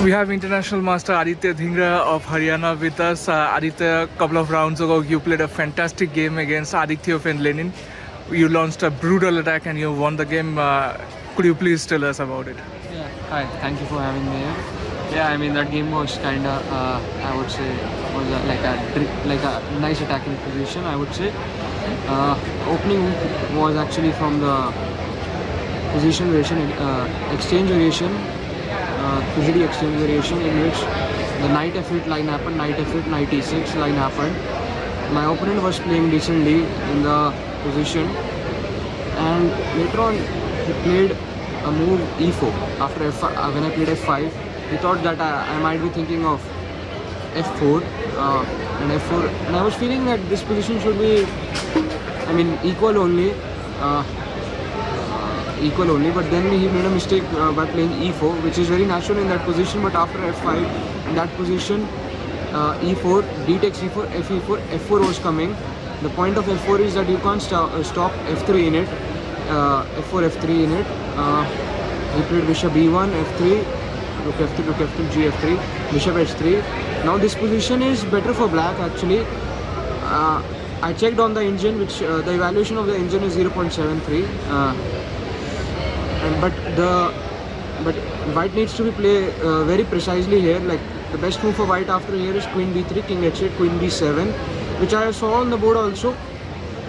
We have international master Aditya Dhingra of Haryana with us. Aditya, a couple of rounds ago, you played a fantastic game against Adityov and Lenin. You launched a brutal attack and you won the game. Could you please tell us about it? Yeah, hi. Thank you for having me here. Yeah, I mean that game was kind of, I would say, was like a nice attacking position. I would say opening was actually from the position variation, exchange variation, position exchange variation in which the knight f8 line happened, knight f8, knight e6 line happened. My opponent was playing decently in the position, and later on he played a move e4 after f5. When I played f5, he thought that I might be thinking of f4 and f4, and I was feeling that this position should be, I mean, equal only. But then he made a mistake by playing e4, which is very natural in that position. But after f5, in that position, e4, d takes e4, fe4, f4 was coming. The point of f4 is that you can't stop f3 in it, f4, f3 in it. He played bishop b1, f3, rook f3, rook f2, g f3, bishop h3. Now this position is better for black actually. I checked on the engine, which the evaluation of the engine is 0.73. But white needs to be play very precisely here. Like the best move for white after here is queen b3, king h8, queen b7, which I saw on the board also.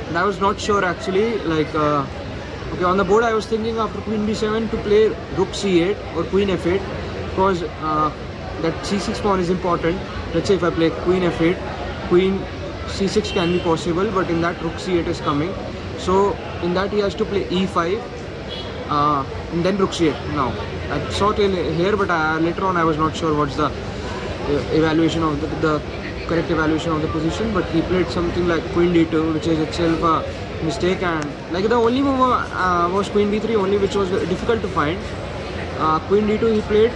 And I was not sure actually. Like okay, on the board I was thinking after queen b7 to play rook c8 or queen f8, because that c6 pawn is important. Let's say if I play queen f8, queen c6 can be possible, but in that rook c8 is coming. So in that he has to play e5. And then rook c8. Now I saw till here, but later on I was not sure what's the evaluation of the correct evaluation of the position. But he played something like queen d2, which is itself a mistake. And like the only move was queen b3 only, which was difficult to find. Queen d2 he played.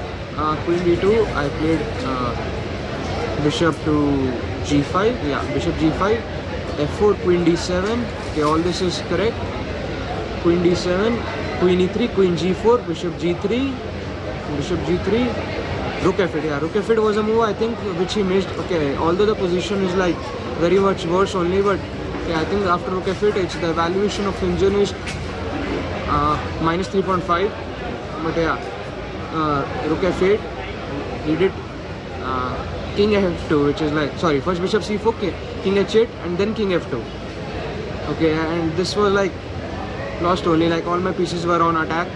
Queen d2 I played bishop to g5. Yeah, bishop g5, f4, queen d7. Okay, all this is correct. Queen d7. Queen e3, queen g4, bishop g3, rook f8. Yeah, rook f8 was a move I think which he missed. Okay, although the position is like very much worse only, but okay, I think after rook f8, it's the evaluation of engine is minus 3.5. But yeah, rook f8, he did king f2, which is like, sorry, first bishop c4, okay, king h8, and then king f2. Okay, and this was like lost only, like all my pieces were on attack.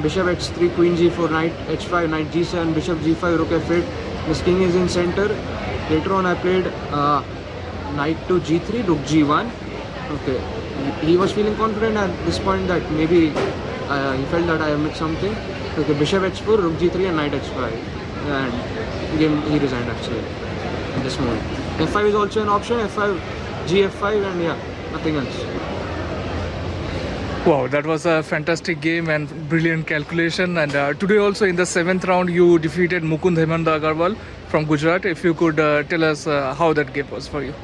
Bishop h3, queen g4, knight h5, knight g7, bishop g5, rook f8. This king is in center. Later on I played knight to g3, rook g1. Okay, he was feeling confident at this point that maybe he felt that I missed something. Okay, bishop h4, rook g3 and knight h5. And game he resigned actually at this moment. f5 is also an option, f5, gf5, and yeah, nothing else. Wow, that was a fantastic game and brilliant calculation. And today also in the 7th round, you defeated Mukund Hemanda Agarwal from Gujarat. If you could tell us how that game was for you.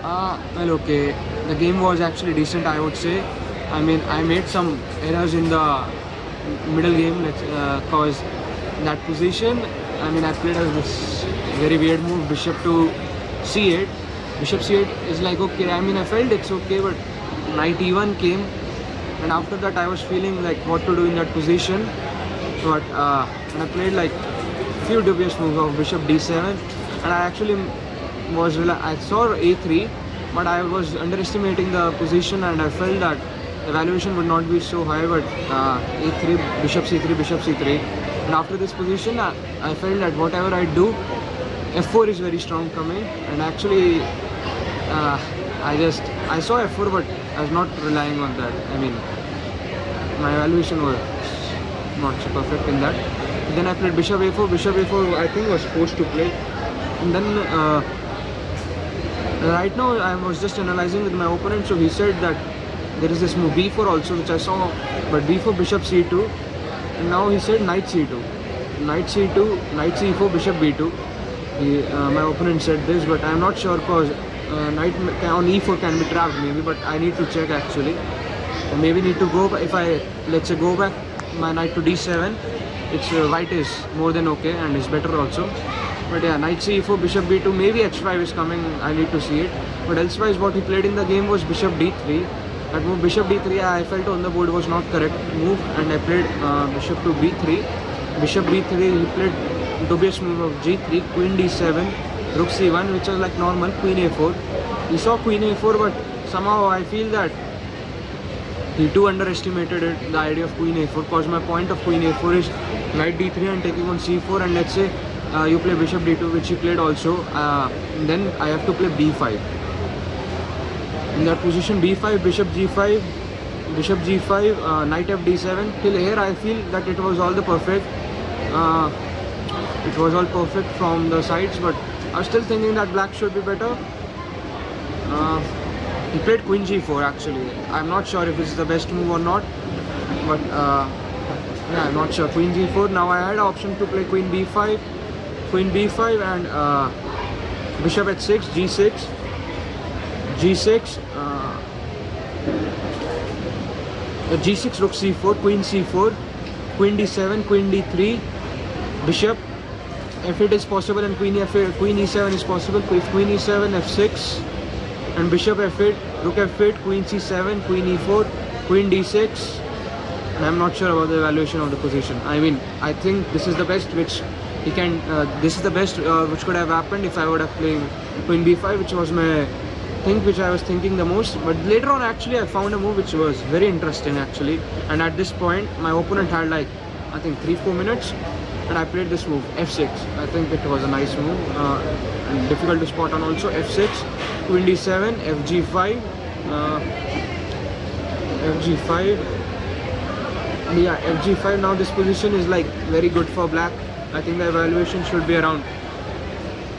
Well, okay, the game was actually decent, I would say. I mean, I made some errors in the middle game, cause that position, I mean, I played this very weird move, bishop to c8. Bishop c8 is like, okay, I mean, I felt it's okay, but knight e1 came. And after that I was feeling like what to do in that position. But and I played like few dubious moves of bishop d7, and I actually I saw a3, but I was underestimating the position, and I felt that the valuation would not be so high. But a3, bishop c3, bishop c3, and after this position I felt that whatever I do, f4 is very strong coming. And actually I saw f4, but I was not relying on that. I mean, my evaluation was not so perfect in that. Then I played bishop a4. Bishop a4 I think was forced to play. And then right now I was just analyzing with my opponent. So he said that there is this move b4 also, which I saw, but b4, bishop c2. And now he said knight c2, knight c2, knight c4, bishop b2. My opponent said this, but I am not sure, because knight on e4 can be trapped maybe, but I need to check actually. Maybe need to go, if I let's say go back my knight to d7, it's white is more than okay and is better also. But yeah, knight c4, bishop b2, maybe h5 is coming, I need to see it. But elsewise what he played in the game was bishop d3. That move bishop d3 I felt on the board was not correct move, and I played bishop to b3. Bishop b3, he played dubious move of g3, queen d7, rook c1, which was like normal, queen a4. He saw queen a4, but somehow I feel that he too underestimated it, the idea of queen a4, because my point of queen a4 is knight d3 and taking on c4, and let's say you play bishop d2, which he played also, then I have to play b5. In that position, b5, bishop g5, knight fd7. Till here I feel that it was all the perfect. It was all perfect from the sides, but I was still thinking that black should be better. He played queen g4 actually. I'm not sure if it's the best move or not, but yeah, I'm not sure. Queen g4. Now I had an option to play queen b5, and bishop h6, g6, g6, rook c4, queen c4, queen d7, queen d3, bishop f8 is possible, and queen e7 is possible. If queen e7, f6, and bishop f8, rook f8, queen c7, queen e4, queen d6. And I'm not sure about the evaluation of the position. I mean, I think this is the best which he can. This is the best which could have happened if I would have played queen b5, which was my thing which I was thinking the most. But later on, actually, I found a move which was very interesting actually. And at this point, my opponent had like I think 3-4 minutes, and I played this move f6. I think it was a nice move and difficult to spot on also. f6, queen d7, fg5, fg5. Yeah, fg5. Now this position is like very good for black. I think the evaluation should be around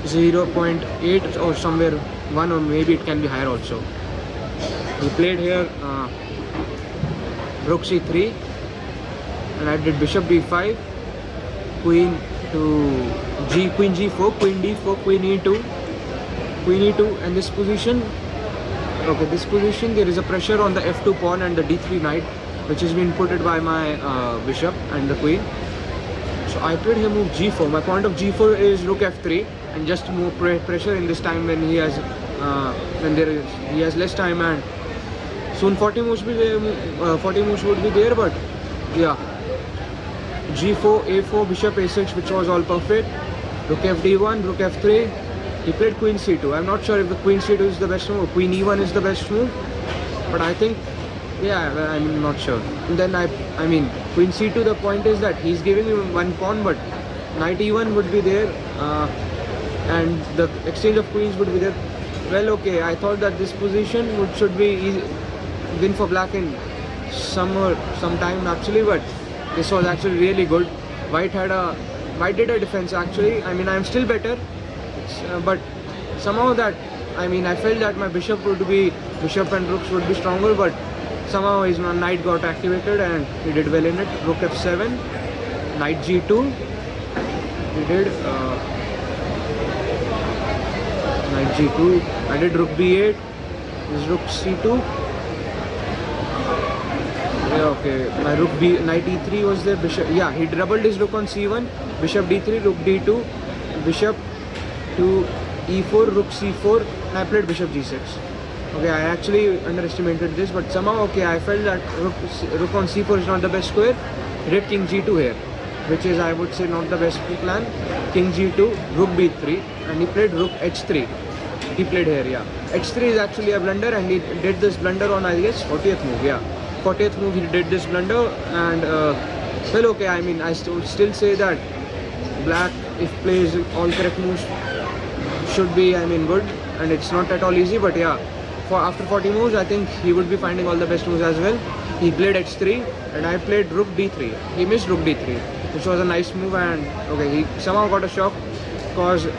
0.8 or somewhere 1, or maybe it can be higher also. He played here rook c3, and I did bishop b5, queen g4, queen d4, queen e2, and this position. Okay, this position there is a pressure on the f2 pawn and the d3 knight, which has been put by my bishop and the queen. So I played here move g4. My point of g4 is rook f3, and just to move pressure in this time when he has he has less time, and soon 40 moves would be there. But yeah, g4, a4, bishop a6, which was all perfect. Rook fd1, rook f3. He played queen c2. I'm not sure if the queen c2 is the best move or queen e1 is the best move, but I think, yeah, I'm not sure. And then I mean queen c2, the point is that he's giving me one pawn, but knight e1 would be there, and the exchange of queens would be there. Well, okay, I thought that this position should be easy, win for black in some time actually, but this was actually really good. White did a defense actually. I mean, I'm still better, but somehow that, I mean, I felt that my bishop and rooks would be stronger, but somehow his knight got activated and he did well in it. Rook f7, knight g2, he did knight g2, I did rook b8, this rook c2. Yeah, okay, my knight e3 was there, bishop, yeah, he doubled his rook on c1, bishop d3, rook d2, bishop to e4, rook c4, and I played bishop g6. Okay, I actually underestimated this, but somehow, okay, I felt that rook on c4 is not the best square. He did king g2 here, which is, I would say, not the best plan. King g2, rook b3, and he played rook h3. He played here, yeah. h3 is actually a blunder, and he did this blunder on, I guess, 40th move, yeah. 40th move, he did this blunder, and, well, okay, I mean, I still say that black, if plays all correct moves, should be, I mean, good, and it's not at all easy, but yeah. After 40 moves, I think he would be finding all the best moves as well. He played h3, and I played rook d3. He missed rook d3, which was a nice move, and okay, he somehow got a shock because it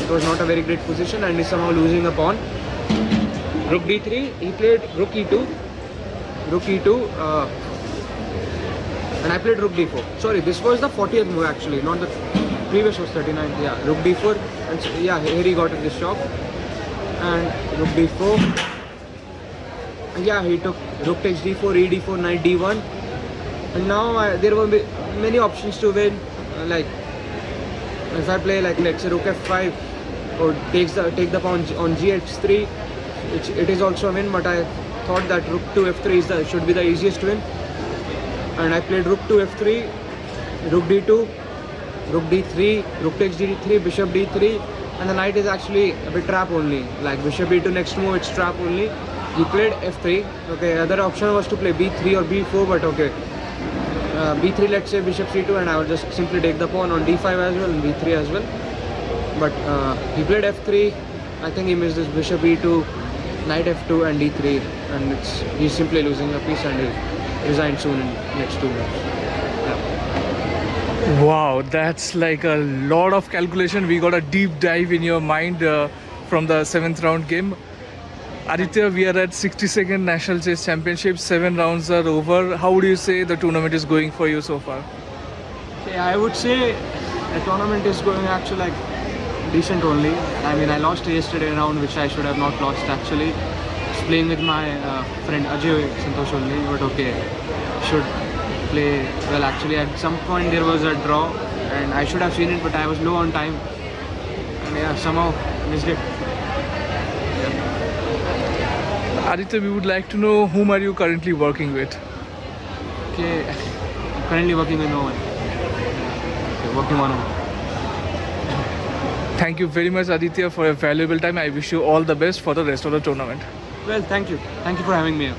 was not a very great position, and he's somehow losing a pawn. Rook d3, he played rook e2, and I played rook d4. Sorry, this was the 40th move actually, not the previous was 39th. Yeah, rook d4, and so, yeah, here he got this shock. And rook d4, and yeah, he took rook takes d4, e d4, knight d1, And now there will be many options to win. Like if I play like let's say rook f5 or take the pawn on gh3, it is also a win. But I thought that rook to f3 should be the easiest win, and I played rook to f3, rook d2, rook d3, rook takes d3, bishop d3, and the knight is actually a bit trap only. Like bishop e2 next move, it's trap only. He played f3. Okay, other option was to play b3 or b4, but okay. b3, let's say bishop c2, and I will just simply take the pawn on d5 as well and b3 as well. But he played f3. I think he missed this bishop e2, knight f2 and d3, and he's simply losing a piece, and he'll resign soon in next 2 moves. Yeah. Wow, that's like a lot of calculation. We got a deep dive in your mind from the 7th round game. Aditya, we are at 62nd National Chess Championship. 7 rounds are over. How would you say the tournament is going for you so far? Yeah, I would say the tournament is going actually like decent only. I mean, I lost yesterday round, which I should have not lost actually. I was playing with my friend Ajay Santosh only, but okay, should play well. Actually, at some point there was a draw, and I should have seen it, but I was low on time, and yeah, somehow missed it. Aditya, we would like to know whom are you currently working with? Okay, I'm currently working with no one. Okay, working one-on-one. Thank you very much, Aditya, for your valuable time. I wish you all the best for the rest of the tournament. Well, thank you. Thank you for having me here.